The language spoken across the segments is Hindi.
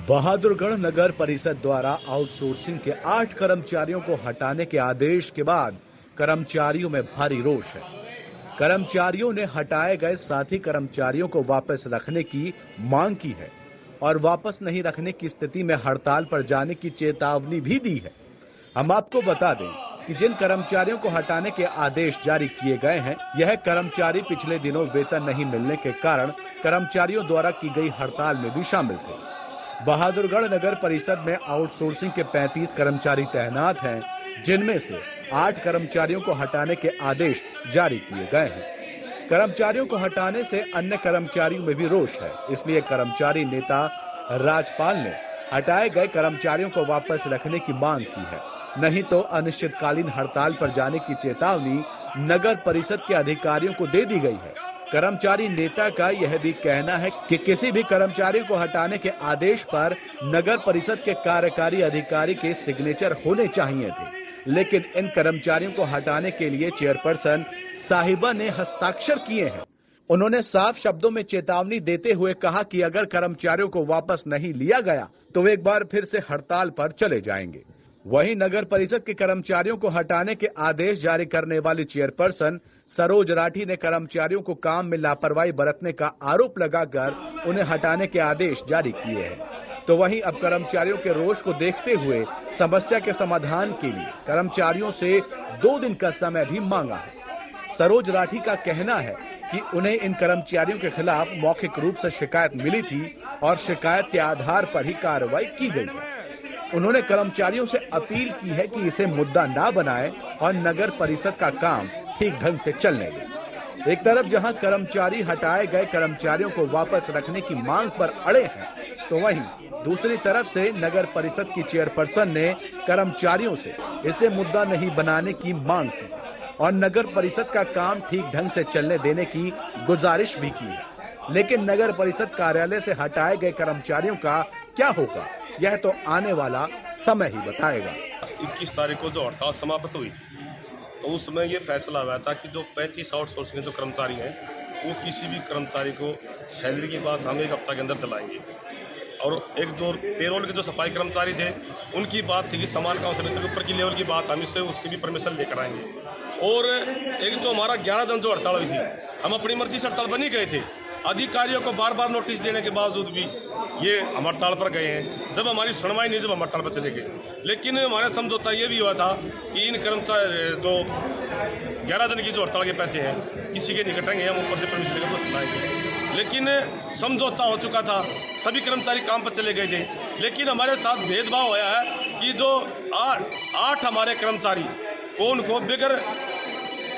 बहादुरगढ़ नगर परिषद द्वारा आउटसोर्सिंग के 8 कर्मचारियों को हटाने के आदेश के बाद कर्मचारियों में भारी रोष है। कर्मचारियों ने हटाए गए साथी कर्मचारियों को वापस रखने की मांग की है और वापस नहीं रखने की स्थिति में हड़ताल पर जाने की चेतावनी भी दी है। हम आपको बता दें कि जिन कर्मचारियों को हटाने के आदेश जारी किए गए हैं, यह कर्मचारी पिछले दिनों वेतन नहीं मिलने के कारण कर्मचारियों द्वारा की गई हड़ताल में भी शामिल थे। बहादुरगढ़ नगर परिषद में आउटसोर्सिंग के 35 कर्मचारी तैनात हैं, जिनमें से 8 कर्मचारियों को हटाने के आदेश जारी किए गए हैं। कर्मचारियों को हटाने से अन्य कर्मचारियों में भी रोष है, इसलिए कर्मचारी नेता राजपाल ने हटाए गए कर्मचारियों को वापस रखने की मांग की है, नहीं तो अनिश्चितकालीन हड़ताल पर जाने की चेतावनी नगर परिषद के अधिकारियों को दे दी गई है। कर्मचारी नेता का यह भी कहना है कि किसी भी कर्मचारी को हटाने के आदेश पर नगर परिषद के कार्यकारी अधिकारी के सिग्नेचर होने चाहिए थे, लेकिन इन कर्मचारियों को हटाने के लिए चेयरपर्सन साहिबा ने हस्ताक्षर किए हैं। उन्होंने साफ शब्दों में चेतावनी देते हुए कहा कि अगर कर्मचारियों को वापस नहीं लिया गया तो वे एक बार फिर से हड़ताल पर चले जाएंगे। वहीं नगर परिषद के कर्मचारियों को हटाने के आदेश जारी करने वाली चेयरपर्सन सरोज राठी ने कर्मचारियों को काम में लापरवाही बरतने का आरोप लगाकर उन्हें हटाने के आदेश जारी किए हैं। तो वहीं अब कर्मचारियों के रोष को देखते हुए समस्या के समाधान के लिए कर्मचारियों से 2 दिन का समय भी मांगा है। सरोज राठी का कहना है कि उन्हें इन कर्मचारियों के खिलाफ मौखिक रूप से शिकायत मिली थी और शिकायत के आधार पर ही कार्रवाई की गई है। उन्होंने कर्मचारियों से अपील की है कि इसे मुद्दा ना बनाएं और नगर परिषद का काम ठीक ढंग से चलने दें। एक तरफ जहां कर्मचारी हटाए गए कर्मचारियों को वापस रखने की मांग पर अड़े हैं, तो वहीं दूसरी तरफ से नगर परिषद की चेयरपर्सन ने कर्मचारियों से इसे मुद्दा नहीं बनाने की मांग की और नगर परिषद का काम ठीक ढंग से चलने देने की गुजारिश भी की है। लेकिन नगर परिषद कार्यालय से हटाए गए कर्मचारियों का क्या होगा, यह तो आने वाला समय ही बताएगा। 21 तारीख को जो हड़ताल समाप्त हुई थी, तो उस समय ये फैसला हुआ था कि जो 35 आउटसोर्सिंग जो कर्मचारी हैं, वो किसी भी कर्मचारी को सैलरी की बात हम 1 हफ्ता के अंदर दिलाएंगे। और एक जो पेरोल के जो सफाई कर्मचारी थे, उनकी बात थी कि समान काम समिति के ऊपर की लेवल की बात हम इससे उसकी भी परमिशन लेकर आएंगे। और एक जो हमारा 11 दिन जो हड़ताल हुई थी, हम अपनी मर्जी से हड़ताल बनी गए थे। अधिकारियों को बार बार नोटिस देने के बावजूद भी ये हम हड़ताल पर गए हैं। जब हमारी सुनवाई नहीं, जब हम हड़ताल पर चले गए, लेकिन हमारा समझौता ये भी हुआ था कि इन कर्मचारी जो 11 दिन की जो हड़ताल के पैसे हैं, किसी के नहीं कटेंगे, हम ऊपर से परमिशन लेकर चलाएंगे। लेकिन समझौता हो चुका था, सभी कर्मचारी काम पर चले गए थे। लेकिन हमारे साथ भेदभाव होया है कि जो 8 हमारे कर्मचारी उनको बगैर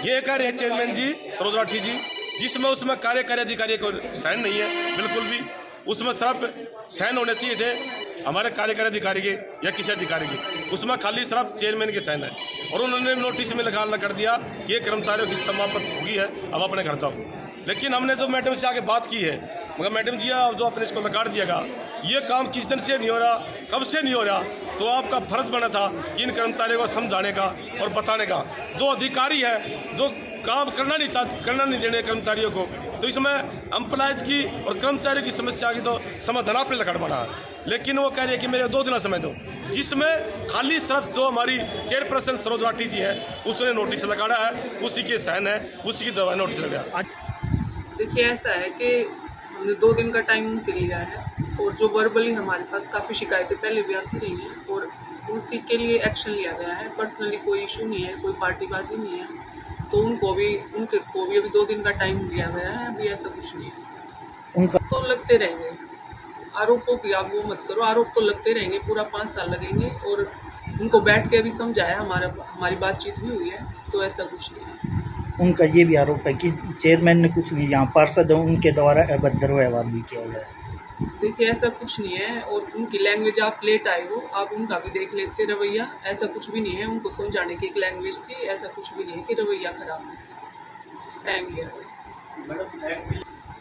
ये कह रहे हैं चेयरमैन जी सरोज राठी जी, जिसमें उसमें कार्यकारी अधिकारी को साइन नहीं है, बिल्कुल भी उसमें सिर्फ साइन होने चाहिए थे हमारे कार्यकारी अधिकारी के या किसी अधिकारी के, उसमें खाली सिर्फ चेयरमैन के साइन है। और उन्होंने नोटिस में लगा कर दिया कि ये कर्मचारियों की समाप्त होगी है, अब अपने घर जाओ। लेकिन हमने जो मैडम से आके बात की है, मगर मैडम जी आप जो अपने इसको लगा दिएगा, ये काम किस दिन से नहीं हो रहा, कब से नहीं हो रहा, तो आपका फर्ज बना था कि इन कर्मचारियों को समझाने का और बताने का। जो अधिकारी है जो काम करना नहीं देने कर्मचारियों को, तो इसमें एम्प्लॉयज की और कर्मचारियों की समस्या की तो समाधान आपने लकड़ बना है। लेकिन वो कह रही है कि मेरे 2 दिन समय दो, जिसमें खाली सिर्फ जो हमारी चेयरपर्सन सरोज राठी जी है उसने नोटिस लगाया है, उसी के साइन है, उसी की दवा नोटिस लगाया। देखिए ऐसा है कि हमने 2 दिन का टाइम उनसे लिया है और जो वर्बली हमारे पास काफ़ी शिकायतें पहले भी आती रही हैं और उसी के लिए एक्शन लिया गया है। पर्सनली कोई इशू नहीं है, कोई पार्टीबाजी नहीं है, तो उनको भी अभी 2 दिन का टाइम दिया गया है। अभी ऐसा कुछ नहीं है, उनका तो लगते रहेंगे आरोपों की, आप वो मत करो, आरोप तो लगते रहेंगे, पूरा 5 साल लगेंगे। और उनको बैठ के अभी समझाया, हमारी बातचीत भी हुई है, तो ऐसा कुछ नहीं है। उनका ये भी आरोप है कि चेयरमैन ने कुछ नहीं, यहाँ पार्षद उनके द्वारा अभद्र व्यवहार भी किया गया है। देखिए ऐसा कुछ नहीं है, और उनकी लैंग्वेज आप लेट आए हो, आप उनका भी देख लेते रवैया, ऐसा कुछ भी नहीं है। उनको समझाने की एक लैंग्वेज थी, ऐसा कुछ भी नहीं है कि रवैया खराब है, टाइम लिया है। मैडम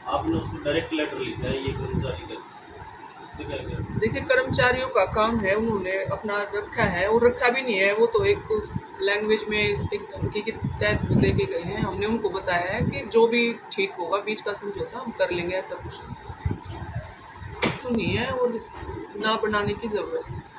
आपने उसको डायरेक्ट लेटर लिखा है, ये कर्मचारी का देखिए कर्मचारियों का काम है, उन्होंने अपना रखा है और रखा भी नहीं है, वो तो एक लैंग्वेज में एक धमकी के तहत वो दे के गए हैं। हमने उनको बताया है कि जो भी ठीक होगा बीच का समझौता हम कर लेंगे, ऐसा कुछ नहीं। इशू नहीं है और ना बनाने की ज़रूरत है।